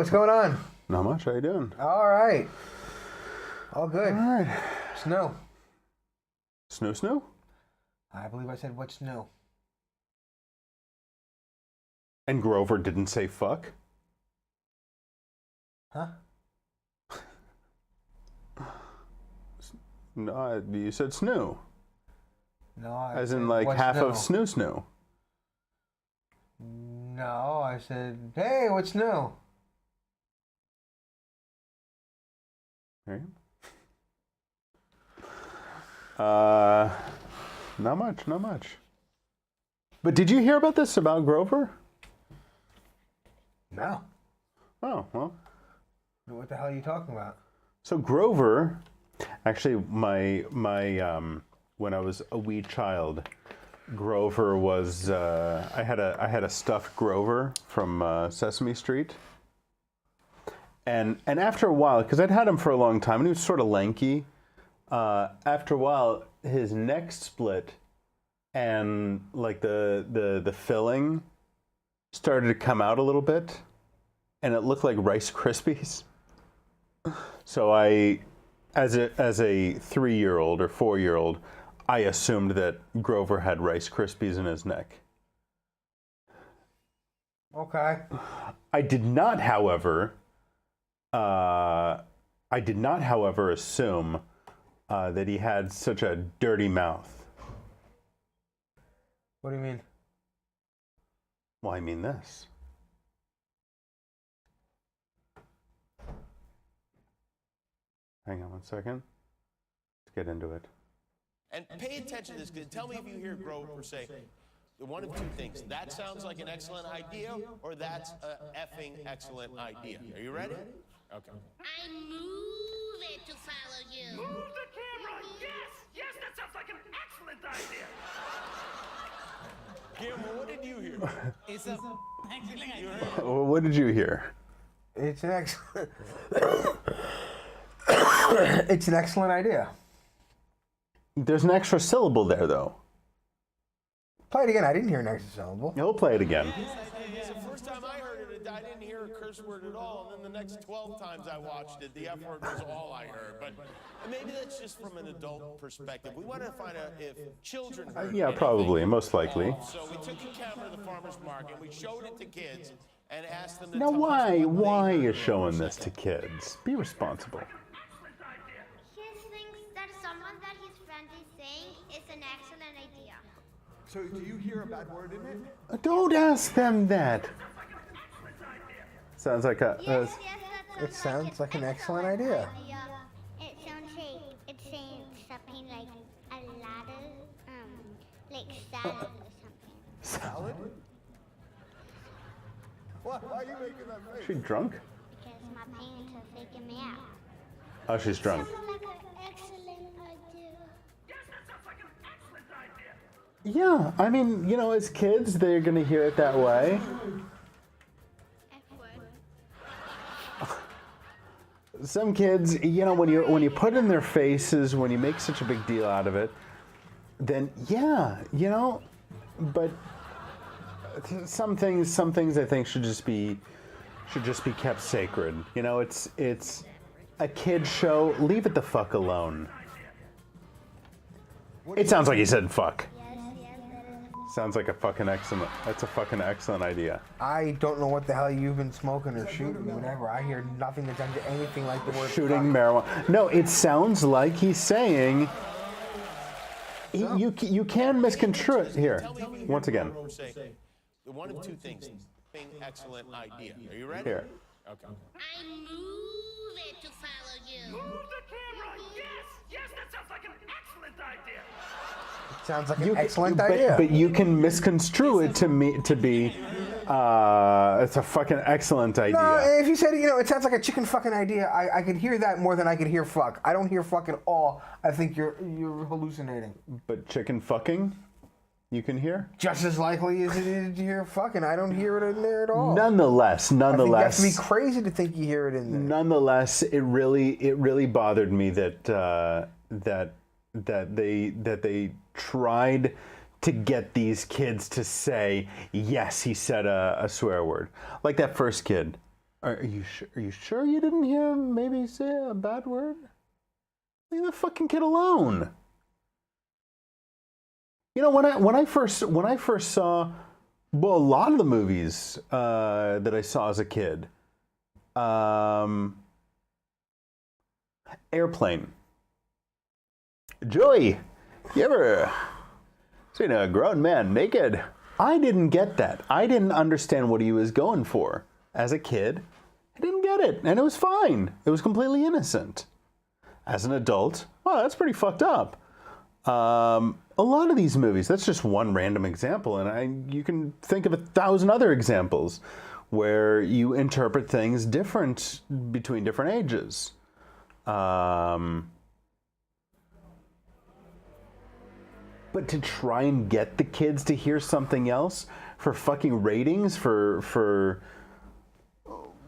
what's going on? Not much. How you doing? All right. All good. All right. Snow. Snoo? I believe I said what's new. And Grover didn't say fuck? Huh? No, you said snoo. No, As in like what's half new? of snoo. No, I said, hey, what's new? Right? Not much. But did you hear about this about Grover? No. Oh, well. What the hell are you talking about? So Grover, actually, my when I was a wee child, Grover was I had a stuffed Grover from Sesame Street, and after a while, because I'd had him for a long time, and he was sort of lanky. After a while, his neck split, and like the filling started to come out a little bit, and it looked like Rice Krispies. So I, as a 3-year-old or 4-year-old, I assumed that Grover had Rice Krispies in his neck. Okay. I did not, however, assume that he had such a dirty mouth. What do you mean? Well, I mean this. Hang on one second. Let's get into it. And pay attention to this, because tell me if you hear Grover say one of two things. That sounds like an excellent idea, or that's an effing excellent idea. Are you ready? Okay. I move it to follow you. Move the camera! Yes, that sounds like an excellent idea. Guillermo, what did you hear? It's an excellent idea. What did you hear? It's an excellent... It's an excellent idea. There's an extra syllable there, though. Play it again. I didn't hear an extra syllable. He'll play it again. It's the first time I heard it, I didn't hear a curse word at all, and then the next 12 times I watched it, the F word was all I heard. But maybe that's just from an adult perspective. We wanted to find out if children heard Yeah, anything. probably, most likely. So we took a camera to the farmer's market, we showed it to kids, and asked them to Now, tell us why what are they you heard. showing this to kids? Be responsible. He thinks that someone that his friend is saying is an excellent idea. So do you hear a bad word in it? Don't ask them that. Sounds like a. It sounds like an excellent idea. It sounds like it's saying something like a lot of, like salad or something. Salad? Why are you making that face? Is she drunk? Because my parents are freaking me out. Oh, she's drunk. Sounds like an excellent idea. Yes, that sounds like an excellent idea. Yeah, I mean, you know, as kids, they're gonna hear it that way. Some kids, you know, when you put it in their faces, when you make such a big deal out of it, then yeah, you know, but some things I think should just be kept sacred. You know, it's a kid show. Leave it the fuck alone. It sounds like he said fuck. Sounds like that's a fucking excellent idea. I don't know what the hell you've been smoking or shooting, whatever. I hear nothing that sounds anything like the word Shooting fuck. marijuana. No, it sounds like he's saying. You can misconstrue it here. Tell me if you hear Once again. Grover say one of two things. Excellent idea. Are you ready? Here. Okay. I move it to follow you. Move the camera! Yes, that sounds like an excellent idea. Sounds like an excellent but, idea. But you can misconstrue it to be. It's a fucking excellent idea. No, if you said, you know, it sounds like a chicken fucking idea, I could hear that more than I could hear fuck. I don't hear fuck at all. I think you're hallucinating. But chicken fucking, you can hear. Just as likely as it is to hear fucking. I don't hear it in there at all. Nonetheless, I think you have to be crazy to think you hear it in there. Nonetheless, it really bothered me that they tried to get these kids to say, yes, he said a swear word. Like that first kid. Are you sure? Are you sure you didn't hear him maybe say a bad word? Leave the fucking kid alone. You know, when I first saw, well, a lot of the movies that I saw as a kid, Airplane. Joey, you ever seen a grown man naked? I didn't get that. I didn't understand what he was going for. As a kid, I didn't get it, and it was fine. It was completely innocent. As an adult, well, that's pretty fucked up. A lot of these movies, that's just one random example, and you can think of 1,000 other examples where you interpret things different between different ages. But to try and get the kids to hear something else for fucking ratings, for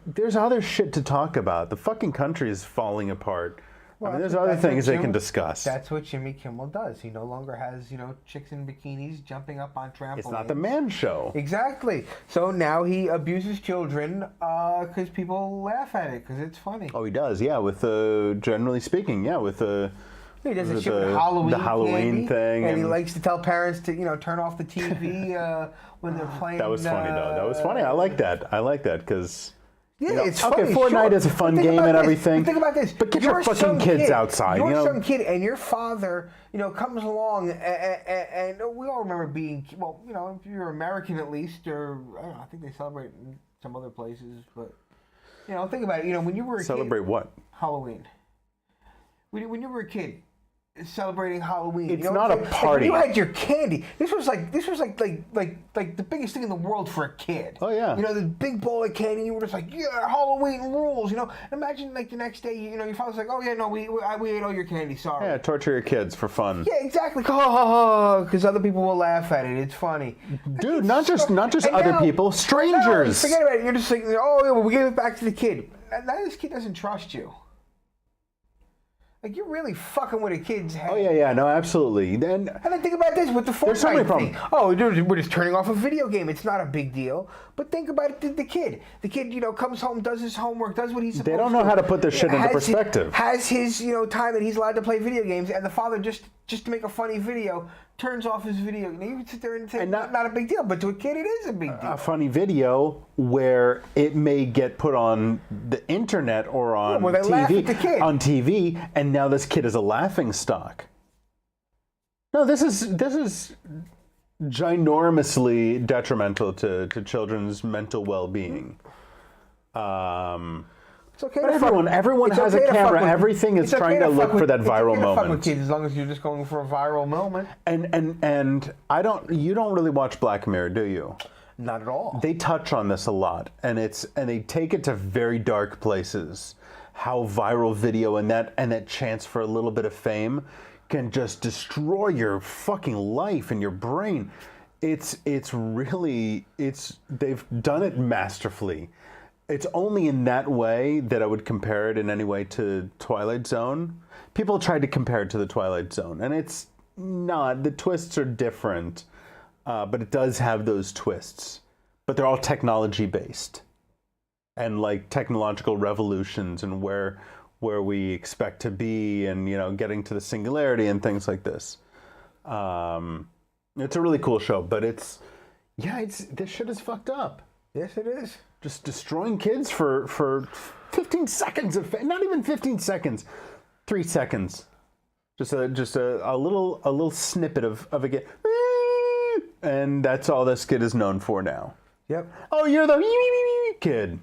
there's other shit to talk about. The fucking country is falling apart. Well, I mean, there's other things they can discuss. That's what Jimmy Kimmel does. He no longer has, chicks in bikinis jumping up on trampolines. It's not the man show. Exactly. So now he abuses children because people laugh at it because it's funny. Oh, he does, yeah. With generally speaking, yeah, with He does a shit with Halloween, the Halloween candy, thing, and he likes to tell parents to, turn off the TV when they're playing. That was funny, though. That was funny. I like that. because. Yeah, it's okay, funny. Fortnite Sure. is a fun game and everything. Think about this. But get your fucking kids outside. You're some kid, and your father, comes along, and we all remember being, well, if you're American at least, or I don't know, I think they celebrate in some other places, but think about it. When you were a Celebrate kid, what? Halloween. When you were a kid. Celebrating Halloween. It's not a party. You had your candy. This was like the biggest thing in the world for a kid. Oh yeah. The big bowl of candy. You were just like, yeah, Halloween rules. Imagine the next day, your father's like, oh yeah, no, we ate all your candy. Sorry. Yeah, torture your kids for fun. Yeah, exactly. Because other people will laugh at it. It's funny. Dude, not just other people, strangers. Forget about it. You're just like, oh yeah, well, we give it back to the kid. Now this kid doesn't trust you. Like, you're really fucking with a kid's head. Oh, yeah, no, absolutely. And then think about this with the There's so many Fortnite thing. problems. Oh, we're just turning off a video game. It's not a big deal. But think about it, the kid. The kid, comes home, does his homework, does what he's supposed to. They don't know how to put their shit into perspective. Has his, time that he's allowed to play video games, and the father, just to make a funny video, turns off his video. You can sit there and say, not a big deal, but to a kid, it is a big deal. A funny video where it may get put on the internet or on where they laugh at the kid. On TV, and now this kid is a laughing stock. No, this is ginormously detrimental to children's mental well-being. It's okay. But everyone has a camera. Everything is trying to look for that viral moment. Fuck with kids as long as you're just going for a viral moment. And you don't really watch Black Mirror, do you? Not at all. They touch on this a lot, and they take it to very dark places. How viral video and that chance for a little bit of fame can just destroy your fucking life and your brain. They've done it masterfully. It's only in that way that I would compare it in any way to Twilight Zone. People tried to compare it to the Twilight Zone, and it's not. The twists are different, but it does have those twists. But they're all technology-based, and like technological revolutions and where we expect to be, and getting to the singularity and things like this. It's a really cool show, but this shit is fucked up. Yes, it is. Just destroying kids for 15 seconds of not even 15 seconds, 3 seconds, just a little snippet of a kid, and that's all this kid is known for now. Yep. Oh, you're the kid.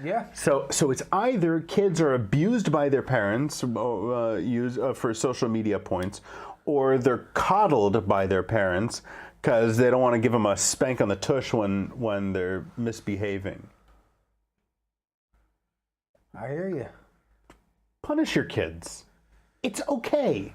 Yeah. So it's either kids are abused by their parents, for social media points, or they're coddled by their parents because they don't want to give them a spank on the tush when they're misbehaving. I hear you. Punish your kids. It's okay.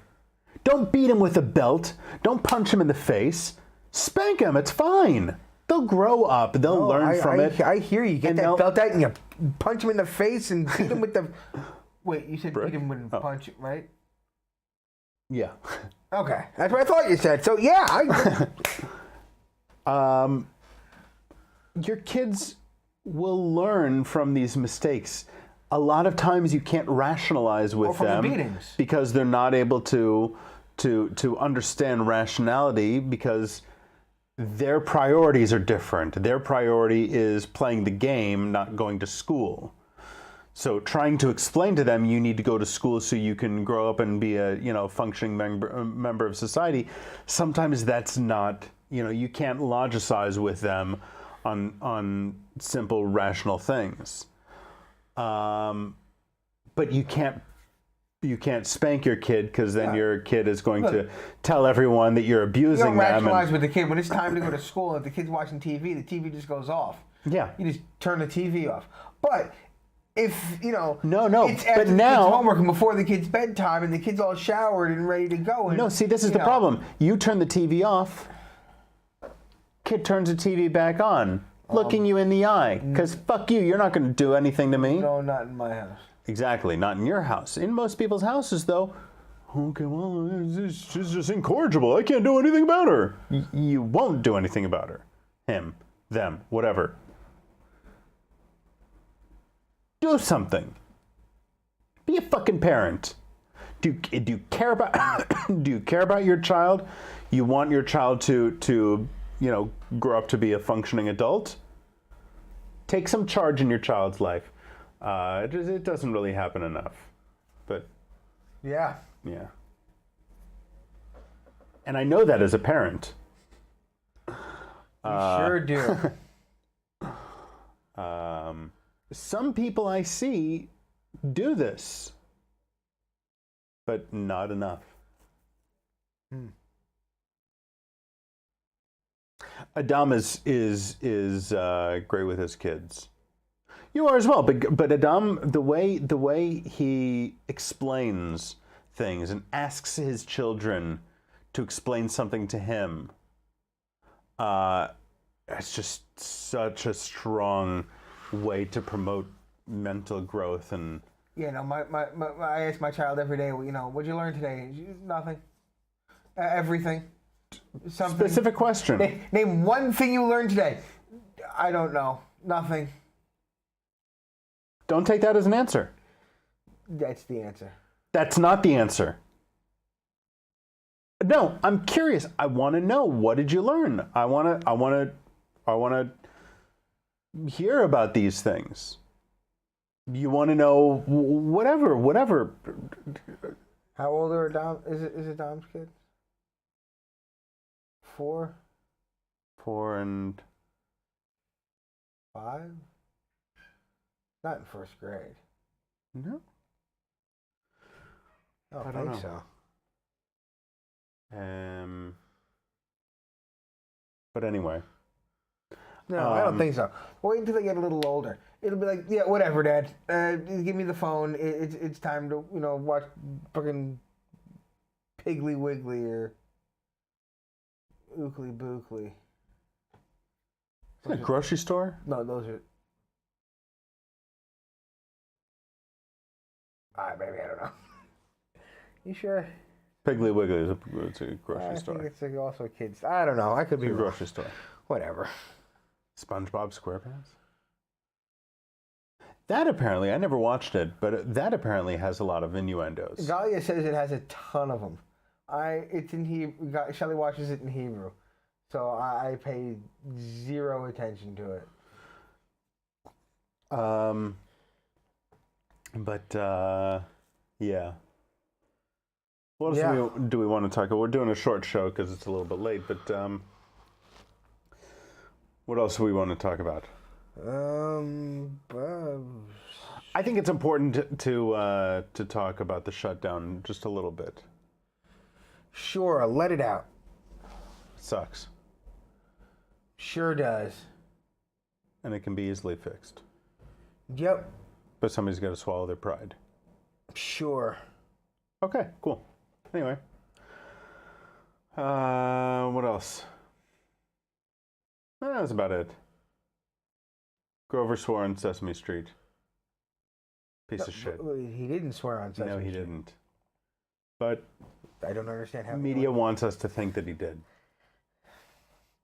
Don't beat them with a belt. Don't punch them in the face. Spank them. It's fine. They'll grow up. They'll learn from it. I hear you. Get that belt out and you punch them in the face and beat them with the... Wait, you said beat them with a punch, right? Yeah. Okay. That's what I thought you said. So, yeah. your kids will learn from these mistakes. A lot of times you can't rationalize with from the them beatings. because they're not able to understand rationality because their priorities are different. Their priority is playing the game, not going to school. So trying to explain to them you need to go to school so you can grow up and be a functioning member of society, sometimes that's not, you can't logicize with them on simple rational things. But you can't spank your kid because then your kid is going to tell everyone that you're abusing You don't them. rationalize with the kid. When it's time to go to school, if the kid's watching TV, the TV just goes off. Yeah. You just turn the TV off. But if, No, it's after but the now- kid's homework and before the kid's bedtime and the kid's all showered and ready to go. And, No, see, this is the problem. You turn the TV off, kid turns the TV back on, looking you in the eye. Because fuck you, you're not going to do anything to me. No, not in my house. Exactly, not in your house. In most people's houses, though, okay, well, she's just incorrigible. I can't do anything about her. You won't do anything about her. Him, them, whatever. Do something. Be a fucking parent. Do you care about do you care about your child? You want your child to grow up to be a functioning adult? Take some charge in your child's life. It doesn't really happen enough, but Yeah. yeah. And I know that as a parent. You sure do. Some people I see do this, but not enough. Adam is great with his kids. You are as well, but Adam, the way he explains things and asks his children to explain something to him, it's just such a strong way to promote mental growth and. Yeah, no, I ask my child every day, what'd you learn today? Nothing. Everything. Something. Specific question. Name one thing you learned today. I don't know. Nothing. Don't take that as an answer. That's the answer. That's not the answer. No, I'm curious. I want to know, what did you learn? I want to hear about these things. You want to know whatever. How old are Dom? Is it Dom's kids? 4? 4 and 5? Not in first grade. no. I don't think know. so. But anyway. No, I don't think so. Wait until they get a little older. It'll be like, yeah, whatever, Dad. Give me the phone. It's time to watch fucking Piggly Wiggly or Ookly Bookly. Is it a grocery store? No, those are. Maybe I don't know. You sure? Piggly Wiggly is it's a grocery I store. think it's also kids. I don't know. I could It's be a wrong. grocery store. Whatever. SpongeBob SquarePants? That apparently, I never watched it, but that apparently has a lot of innuendos. Galia says it has a ton of them. It's in Hebrew. Shelley watches it in Hebrew, so I pay zero attention to it. Yeah. What else do we want to talk about? We're doing a short show because it's a little bit late, but what else do we want to talk about? I think it's important to talk about the shutdown just a little bit. Sure, let it out. It sucks. Sure does. And it can be easily fixed. Yep. But somebody's got to swallow their pride. Sure. Okay, cool. Anyway. What else? That's about it. Grover swore on Sesame Street. Piece of shit. He didn't swear on Sesame No, he Street. didn't. But I don't understand how. media wants us to think that he did.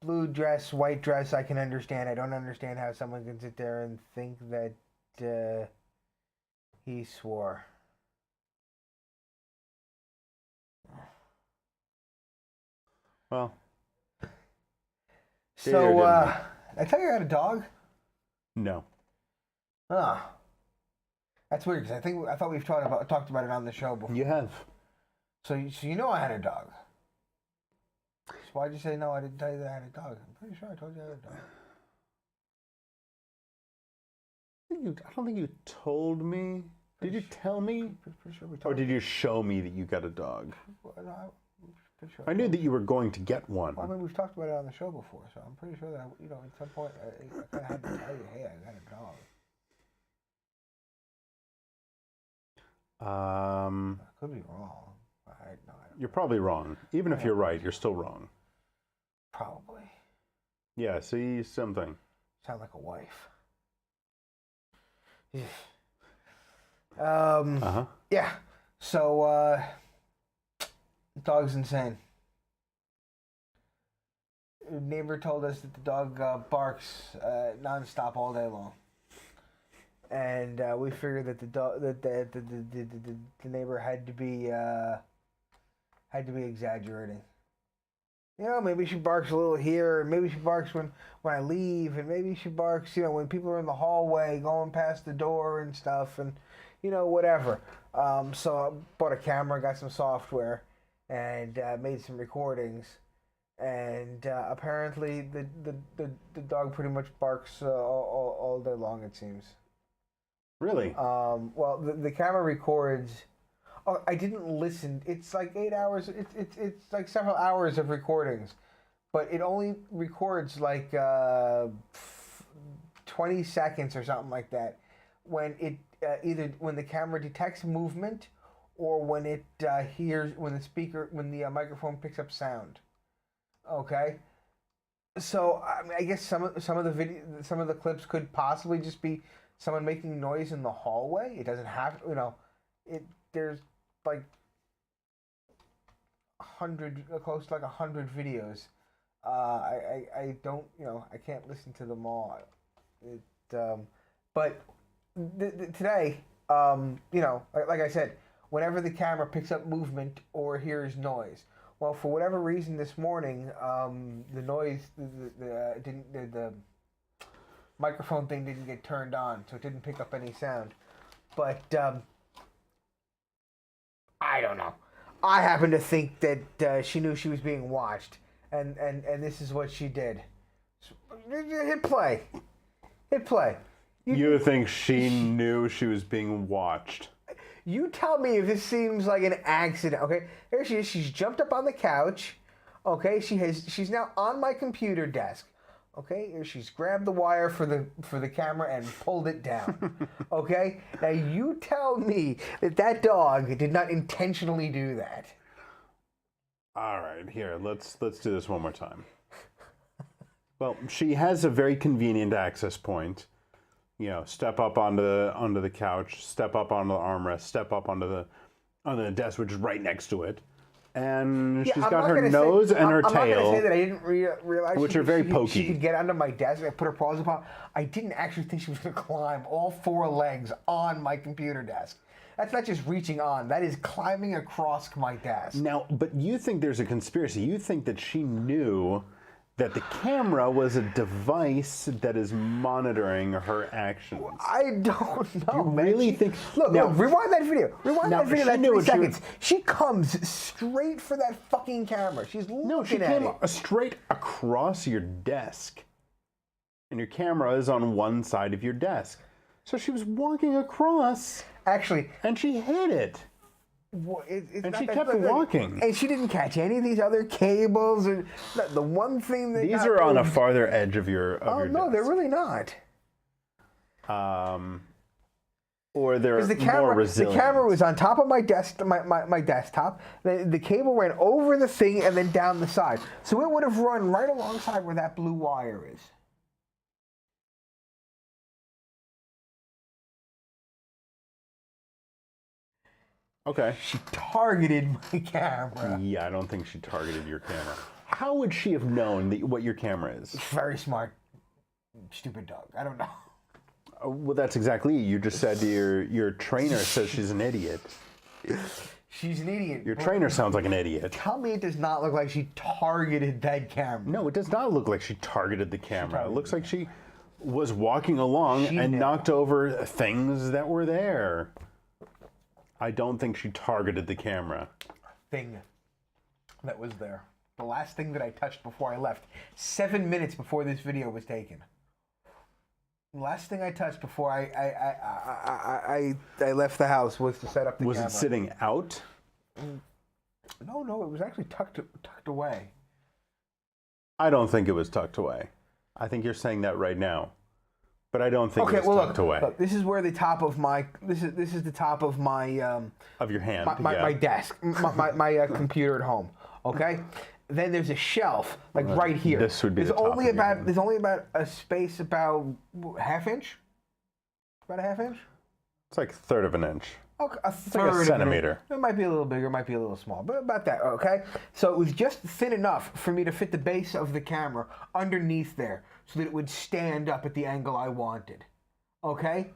blue dress, white dress, I can understand. I don't understand how someone can sit there and think that he swore. Well. So, I tell you I had a dog? No. Ah. That's weird, because I thought we've talked about it on the show before. You have. So you know I had a dog. So why'd you say no? I didn't tell you that I had a dog. I'm pretty sure I told you I had a dog. I don't think you told me. Did you tell me? Pretty sure we Or told did you show me that you got a dog? Well, no, I'm pretty sure I knew that you were going to get one. Well, I mean, we've talked about it on the show before, so I'm pretty sure that, at some point, I kind of had to tell you, hey, I got a dog. I could be wrong. No, I don't. You're probably wrong. Even if you're right, you're still wrong. Probably. Yeah, see something. Sound like a wife. Yeah. So, dog's insane. Neighbor told us that the dog barks nonstop all day long, and we figured that the neighbor had to be exaggerating. Maybe she barks a little here, and maybe she barks when I leave, and maybe she barks, when people are in the hallway going past the door and stuff, and whatever. So I bought a camera, got some software, and made some recordings. And apparently the dog pretty much barks all day long, it seems. Really? Well, the camera records. Oh, I didn't listen. It's like 8 hours. It's like several hours of recordings, but it only records like 20 seconds or something like that. When it either when the camera detects movement, or when it hears when the microphone picks up sound. Okay, so I guess some of the clips could possibly just be someone making noise in the hallway. It doesn't have there's like 100, close to like 100 videos. I don't I can't listen to them all. But today like I said, whenever the camera picks up movement or hears noise. Well, for whatever reason this morning, the noise, the microphone thing didn't get turned on, so it didn't pick up any sound. But I don't know. I happen to think that she knew she was being watched, and this is what she did. Hit play. Hit play. You think she knew she was being watched? You tell me if this seems like an accident, okay? Here she is. She's jumped up on the couch, okay? She's now on my computer desk, okay? Here she's grabbed the wire for the camera and pulled it down, okay? Now you tell me that dog did not intentionally do that. All right, here let's do this one more time. Well, she has a very convenient access point. Step up onto the couch, step up onto the armrest, step up onto the desk, which is right next to it, and she's got her nose and her tail. I'm not going to say that I didn't realize which are very pokey. She could get under my desk. I put her paws upon. I didn't actually think she was going to climb all four legs on my computer desk. That's not just reaching on. That is climbing across my desk. Now, but you think there's a conspiracy. You think that she knew that the camera was a device that is monitoring her actions. I don't know. You really think? Look, rewind that video. Rewind that video. That's 3 seconds. She comes straight for that fucking camera. She's looking at it. She came straight across your desk, and your camera is on one side of your desk. So she was walking across. Actually, and she hit it. And she kept walking. And she didn't catch any of these other cables. Or the one thing that these are on a farther edge of your no, desk. they're really not. Or they're more resilient. The camera was on top of my desk, my desktop. The cable ran over the thing and then down the side. So it would have run right alongside where that blue wire is. Okay. She targeted my camera. Yeah, I don't think she targeted your camera. How would she have known what your camera is? Very smart, stupid dog. I don't know. Well, that's exactly it. You just said your trainer says she's an idiot. She's an idiot. Your trainer sounds like an idiot. Tell me it does not look like she targeted that camera. No, it does not look like she targeted the camera. It looks like she was walking along and knocked over things that were there. I don't think she targeted the camera. Thing that was there. The last thing that I touched before I left. 7 minutes before this video was taken. The last thing I touched before I left the house was to set up the camera. Was it sitting out? No, it was actually tucked away. I don't think it was tucked away. I think you're saying that right now. But I don't think it was tucked away. Look, this is where the top of my this is the top of my of your hand. my desk, my computer at home. Okay, then there's a shelf like right here. This would be there's the top only of your hand. there's only about a space about half inch, about a half inch. It's like a third of an inch. Okay, a like a third of an centimeter. inch. It might be a little bigger, it might be a little small, but about that. Okay, so it was just thin enough for me to fit the base of the camera underneath there, so that it would stand up at the angle I wanted. Okay,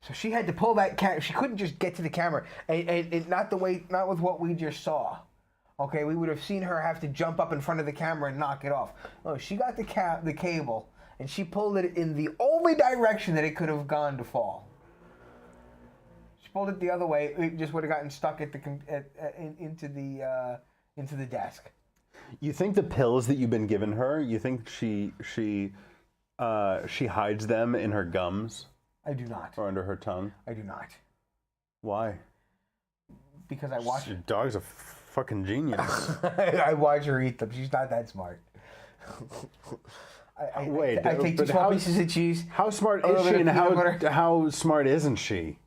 so she had to pull that camera. She couldn't just get to the camera, and not with what we just saw. Okay, we would have seen her have to jump up in front of the camera and knock it off. No, she got the cable and she pulled it in the only direction that it could have gone to fall. She pulled it the other way; it just would have gotten stuck at into the desk. You think the pills that you've been giving her? You think she hides them in her gums? I do not. Or under her tongue? I do not. Why? Because I watch. Your dog's a fucking genius. I watch her eat them. She's not that smart. Wait, I take two small pieces of cheese. How smart is she, and how smart isn't she?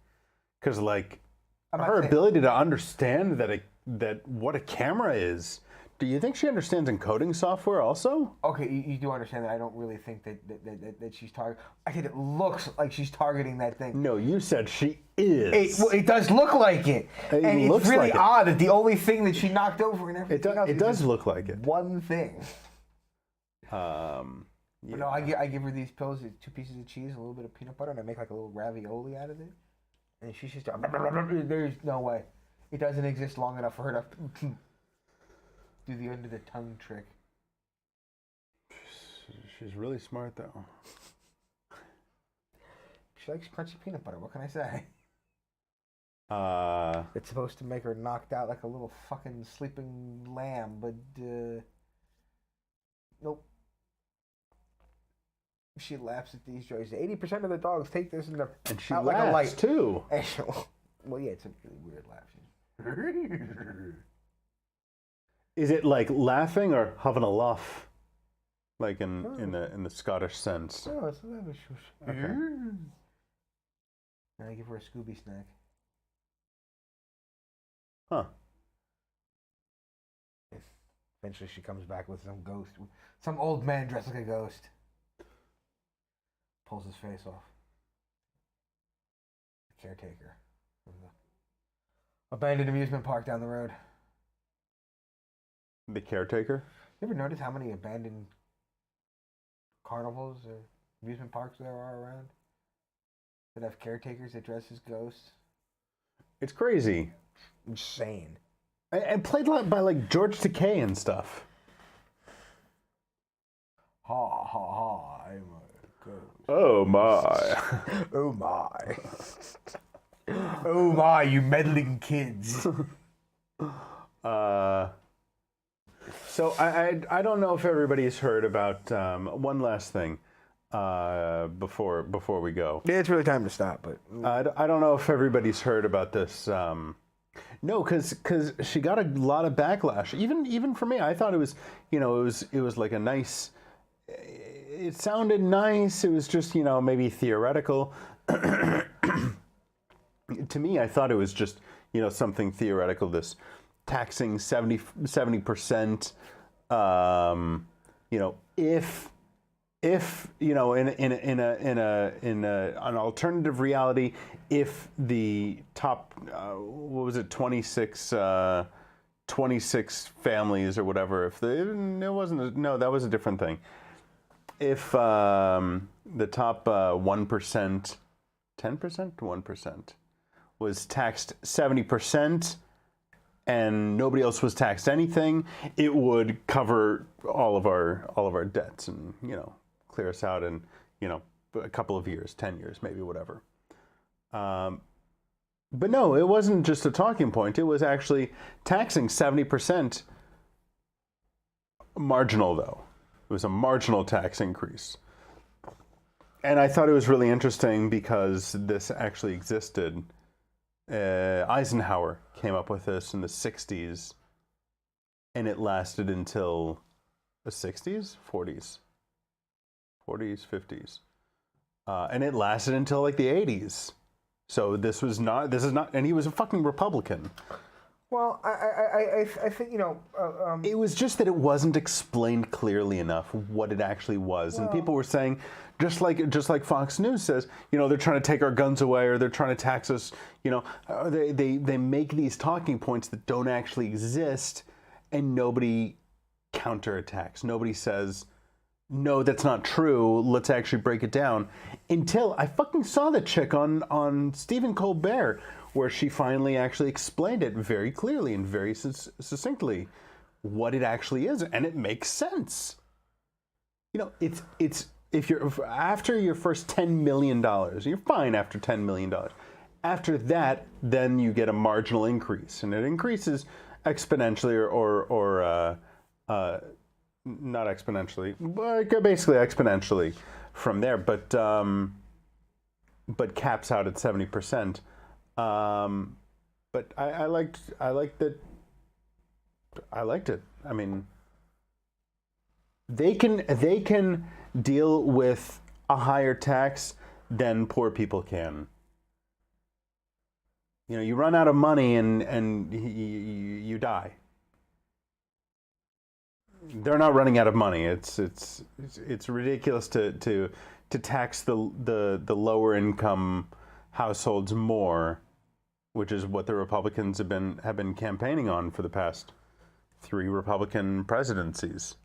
Because like her ability to understand that what a camera is. Do you think she understands encoding software also? Okay, you do understand that I don't really think that she's targeting. I think it looks like she's targeting that thing. No, you said she is. It does look like it. It and looks it's really like it. odd that the only thing that she knocked over and everything else. It does look like it. One thing. Yeah. But no, I give her these pills, 2 pieces of cheese, a little bit of peanut butter, and I make like a little ravioli out of it. And she's just there's no way. It doesn't exist long enough for her to do the under the tongue trick. She's really smart though. She likes crunchy peanut butter. What can I say? It's supposed to make her knocked out like a little fucking sleeping lamb, but nope. She laughs at these jokes. 80% of the dogs take this and she out laughs like a light too. Well, yeah, it's a really weird laugh. Is it like laughing or having a laugh, like in the Scottish sense? Oh, it's lavish. Okay. And I give her a Scooby snack. Huh. Eventually, she comes back with some ghost, some old man dressed like a ghost. Pulls his face off. The caretaker from the abandoned amusement park down the road. The caretaker? You ever notice how many abandoned carnivals or amusement parks there are around that have caretakers that dress as ghosts? It's crazy. Insane. And played by like George Takei and stuff. Ha ha ha! I'm a ghost. Oh my! Oh my! Oh my! You meddling kids! So I don't know if everybody's heard about one last thing before we go. Yeah, it's really time to stop. But I don't know if everybody's heard about this. No, because she got a lot of backlash. Even for me, I thought it was it was like a nice. It sounded nice. It was just maybe theoretical. To me, I thought it was just something theoretical. This taxing 70%. If in an alternative reality, if the top 26 26 families or whatever, if it wasn't, no, that was a different thing. If the top 1%, 10%, 1% was taxed 70%, and nobody else was taxed anything, it would cover all of our debts and, you know, clear us out in, you know, a couple of years, 10 years, maybe, whatever. But no, it wasn't just a talking point. It was actually taxing 70%. Marginal, though. It was a marginal tax increase. And I thought it was really interesting because this actually existed. Eisenhower came up with this in the 60s, and it lasted until the 60s, 40s, 50s. And it lasted until like the 80s. So this is not, and he was a fucking Republican. Well, I think, you know... it was just that it wasn't explained clearly enough what it actually was. Well, and people were saying, just like Fox News says, you know, they're trying to take our guns away, or they're trying to tax us, you know. They make these talking points that don't actually exist, and nobody counterattacks. Nobody says, no, that's not true, let's actually break it down. Until I fucking saw the chick on Stephen Colbert, where she finally actually explained it very clearly and very succinctly what it actually is, and it makes sense. You know, it's if you're after your first $10 million, you're fine after $10 million. After that, then you get a marginal increase, and it increases exponentially or not exponentially, but basically exponentially from there. But caps out at 70%. But I liked it. I mean, they can deal with a higher tax than poor people can. You know, you run out of money and you die. They're not running out of money. It's ridiculous to tax the lower income households more, which is what the Republicans have been campaigning on for the past 3 Republican presidencies.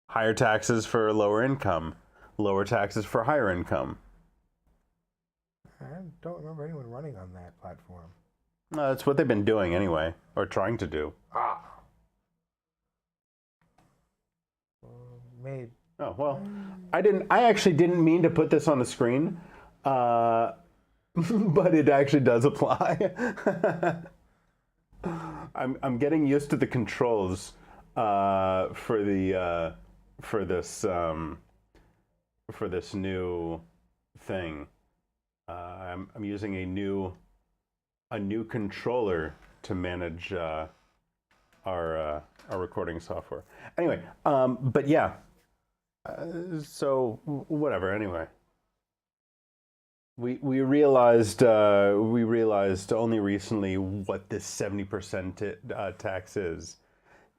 Higher taxes for lower income, lower taxes for higher income. I don't remember anyone running on that platform. No, that's what they've been doing anyway, or trying to do. Made. Oh, well, I actually didn't mean to put this on the screen, but it actually does apply. I'm getting used to the controls for this new thing. I'm using a new controller to manage our recording software. Anyway, but yeah. So whatever. Anyway, we realized only recently what this 70% tax is.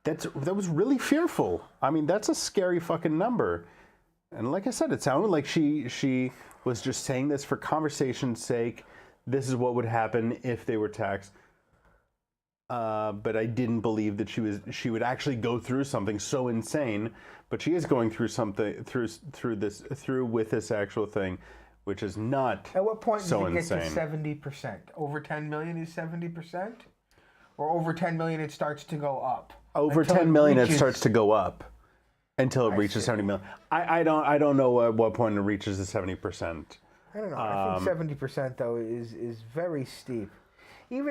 That was really fearful. I mean, that's a scary fucking number. And like I said, it sounded like she was just saying this for conversation's sake. This is what would happen if they were taxed. But I didn't believe that she would actually go through something so insane. But she is going through something with this actual thing, which is not At what point so does it get insane. to 70%? Over 10 million is 70%? Or over 10 million it starts to go up? Over Until 10 million, reaches... it starts to go up until it reaches 70 million. I don't know at what point it reaches the 70%. I don't know. I think 70% though is very steep.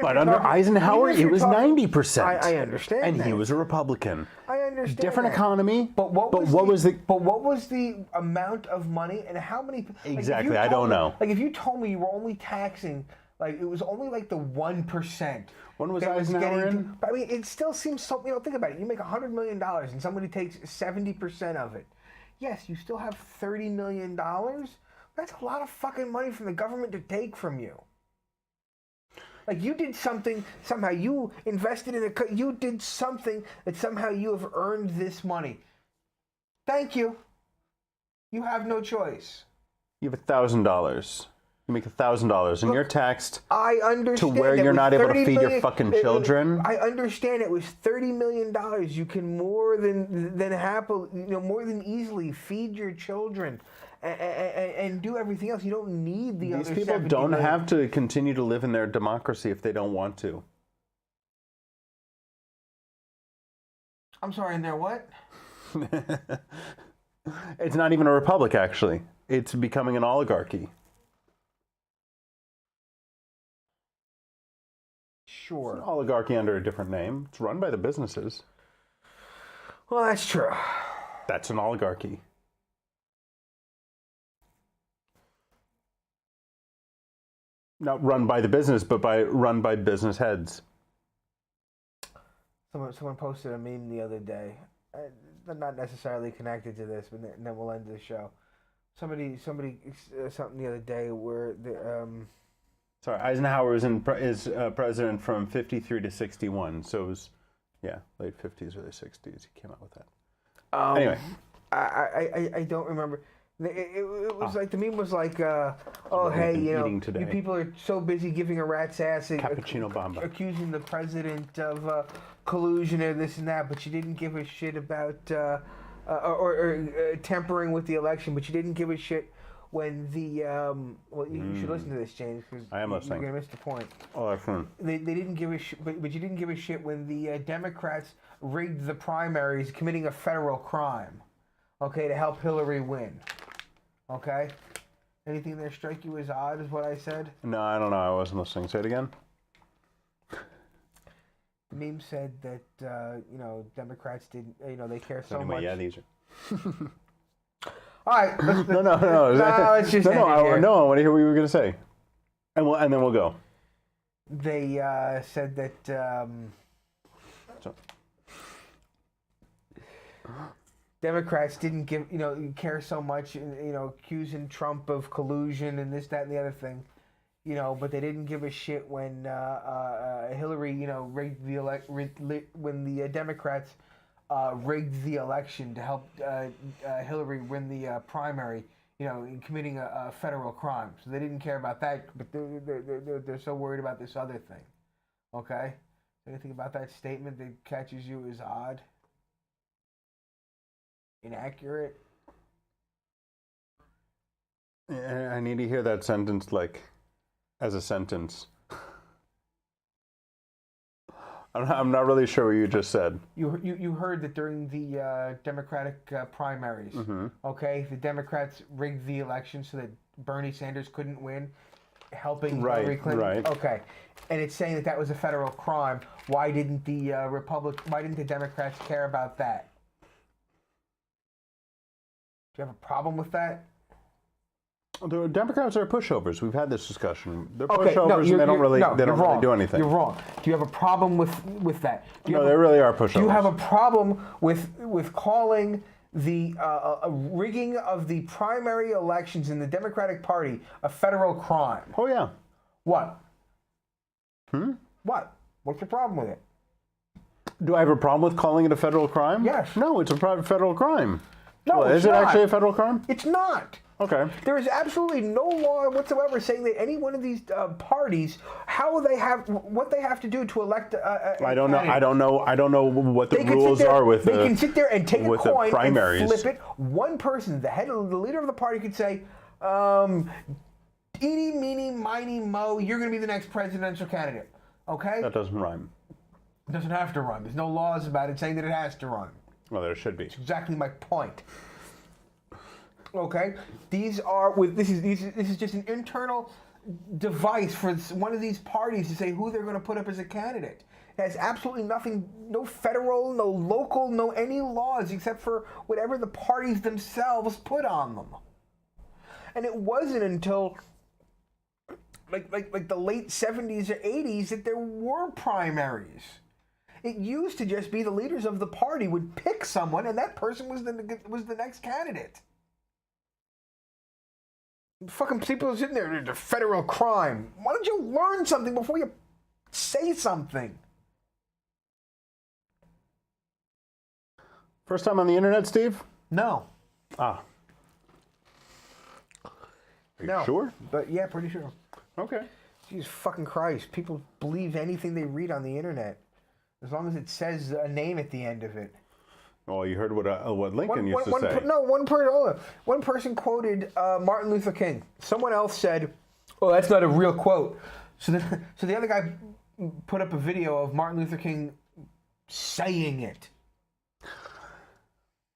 But under Eisenhower, it was 90%. I understand. And that. he was a Republican. I understand. Different that. economy. But what was the amount of money and how many? Exactly, I don't know. Like if you told me you were only taxing, like it was only like the 1%. When was Eisenhower in? But I mean, it still seems so. You know, think about it. You make $100 million and somebody takes 70% of it. Yes, you still have $30 million. That's a lot of fucking money from the government to take from you. Like you did something, somehow you invested in you did something that somehow you have earned this money. Thank you. You have no choice. You have $1,000. You You make $1,000, and you're taxed I understand to where it you're was not able to 30 feed your million- fucking children. I understand it was $30 million. You can more than happily, more than easily feed your children and do everything else. You don't need the These other people 70 don't million. have to continue to live in their democracy if they don't want to. I'm sorry, and they're what? It's not even a republic, actually. It's becoming an oligarchy. Sure. An oligarchy under a different name. It's run by the businesses. Well, that's true. That's an oligarchy. Not run by the business, but run by business heads. Someone posted a meme the other day. Not necessarily connected to this, but then we'll end the show. Somebody something the other day where the Sorry, Eisenhower is president from 53 to 61, so it was, late 50s, early 60s. He came out with that. Anyway. I don't remember. It was like, the meme was like, oh, hey, you people are so busy giving a rat's ass Cappuccino Bamba. accusing the president of collusion or this and that, but you didn't give a shit about, or tampering with the election, but you didn't give a shit when the, well, you should listen to this, James, because I am listening. You're going to miss the point. Oh, that's fun. They didn't give a shit, but you didn't give a shit when the Democrats rigged the primaries, committing a federal crime, okay, to help Hillary win. Okay? Anything there strike you as odd, is what I said? No, I don't know. I wasn't listening. Say it again. The meme said that, Democrats didn't, they care so Anyway, much. yeah, these are. All right. No. Let's just end it here. No, I want to hear what you were going to say. And then we'll go. They said that So. Democrats didn't care so much, accusing Trump of collusion and this, that, and the other thing, but they didn't give a shit when Hillary, rigged the when the Democrats rigged the election to help Hillary win the primary, in committing a federal crime. So they didn't care about that, but they're so worried about this other thing. Okay? Anything about that statement that catches you as odd? Inaccurate? I need to hear that sentence, as a sentence. I'm not really sure what you just said. You heard that during the Democratic primaries, okay, the Democrats rigged the election so that Bernie Sanders couldn't win, helping Hillary Clinton. Right. Okay, and it's saying that was a federal crime. Why didn't the Why didn't the Democrats care about that? Do you have a problem with that? The Democrats are pushovers. We've had this discussion. They're Okay, pushovers, and they don't really do anything. You're wrong. Do you have a problem with that? They really are pushovers. Do you have a problem with calling the rigging of the primary elections in the Democratic Party a federal crime? Oh yeah. What? What? What's your problem with it? Do I have a problem with calling it a federal crime? Yes. No, it's a federal crime. No, well, is it actually a federal crime? It's not. Okay. There is absolutely no law whatsoever saying that any one of these parties, what they have to do to elect I don't know. I don't know what the rules are with. They can sit there and take a coin primaries. And flip it. One person, the leader of the party, could say, "Eeny, meeny, miny, mo, you're going to be the next presidential candidate." Okay. That doesn't rhyme. It doesn't have to rhyme. There's no laws about it saying that it has to rhyme. Well, there should be. That's exactly my point. Okay, this is just an internal device for one of these parties to say who they're going to put up as a candidate. It has absolutely nothing, no federal, no local, no any laws except for whatever the parties themselves put on them. And it wasn't until like the late 70s or 80s that there were primaries. It used to just be the leaders of the party would pick someone, and that person was the next candidate. Fucking people are sitting there, it's a federal crime. Why don't you learn something before you say something? First time on the internet, Steve? No. Ah. Are you No. sure? But yeah, pretty sure. Okay. Jesus fucking Christ. People believe anything they read on the internet. As long as it says a name at the end of it. Oh, you heard what Lincoln used to say. One person quoted Martin Luther King. Someone else said, "Oh, that's not a real quote." So the other guy put up a video of Martin Luther King saying it.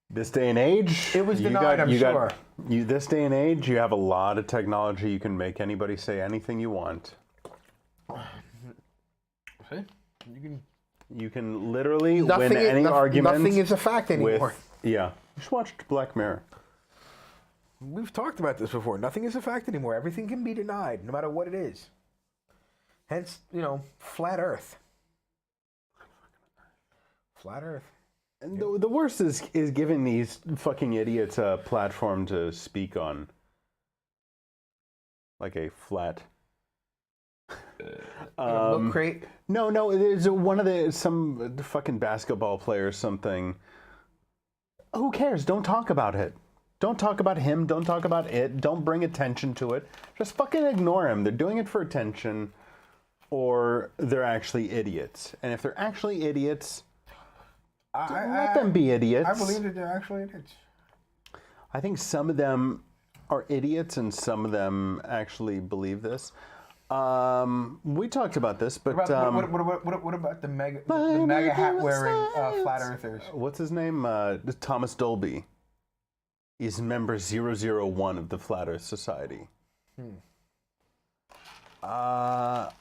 This day and age, It was denied, I'm sure. This day and age, you have a lot of technology. You can make anybody say anything you want. See? You can literally win any argument. Nothing is a fact anymore. Yeah. You just watched Black Mirror. We've talked about this before. Nothing is a fact anymore. Everything can be denied, no matter what it is. Hence, flat Earth. Flat Earth. And the worst is giving these fucking idiots a platform to speak on. Like a flat. Milk crate. No, there's some fucking basketball player or something. Who cares? Don't talk about it. Don't talk about him. Don't talk about it. Don't bring attention to it. Just fucking ignore him. They're doing it for attention, or they're actually idiots. And if they're actually idiots, let them be idiots. I believe that they're actually idiots. I think some of them are idiots, and some of them actually believe this. We talked about this, but What about the MAGA hat wearing flat earthers? What's his name? Thomas Dolby. He's member 001 of the Flat Earth Society. I'm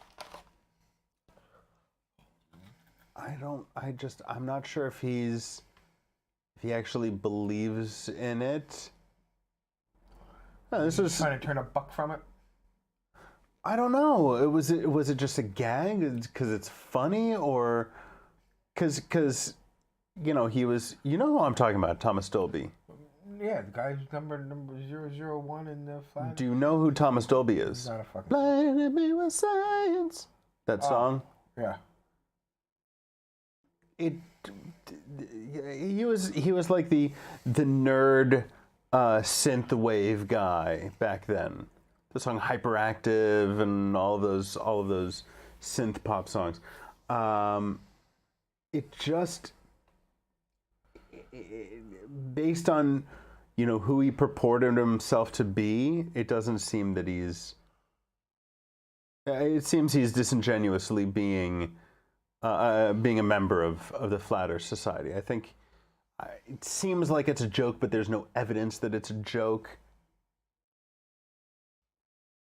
not sure if he actually believes in it. No, this is Trying to turn a buck from it. I don't know. Was it just a gag because it's funny, or because he was, who I'm talking about, Thomas Dolby. Yeah, the guy's number 001 in the flat. Do you know who Thomas Dolby is? Not a fucking. Blinded me with science. That song. Yeah. He was like the nerd synth wave guy back then. The song Hyperactive and all of those synth pop songs. Based on who he purported himself to be, it doesn't seem that it seems he's disingenuously being a member of the Flat Earth Society. I think it seems like it's a joke, but there's no evidence that it's a joke.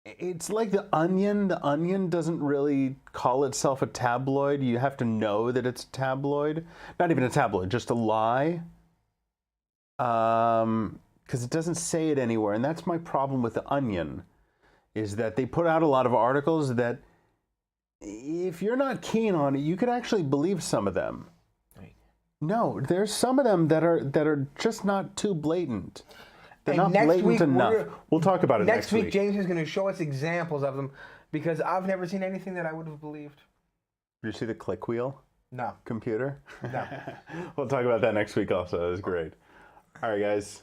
It's like The Onion. The Onion doesn't really call itself a tabloid. You have to know that it's a tabloid. Not even a tabloid, just a lie. Because it doesn't say it anywhere. And that's my problem with The Onion, is that they put out a lot of articles that if you're not keen on it, you could actually believe some of them. Right. No, there's some of them that are just not too blatant. They're And not blatant enough. We'll talk about it next week. James is going to show us examples of them, because I've never seen anything that I would have believed. Did you see the click wheel No. computer? No. We'll talk about that next week also. It was great. All right, guys.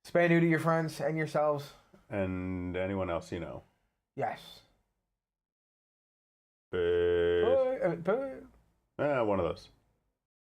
Spay new to your friends and yourselves. And anyone else you know. Yes. Peace. Bye. One of those.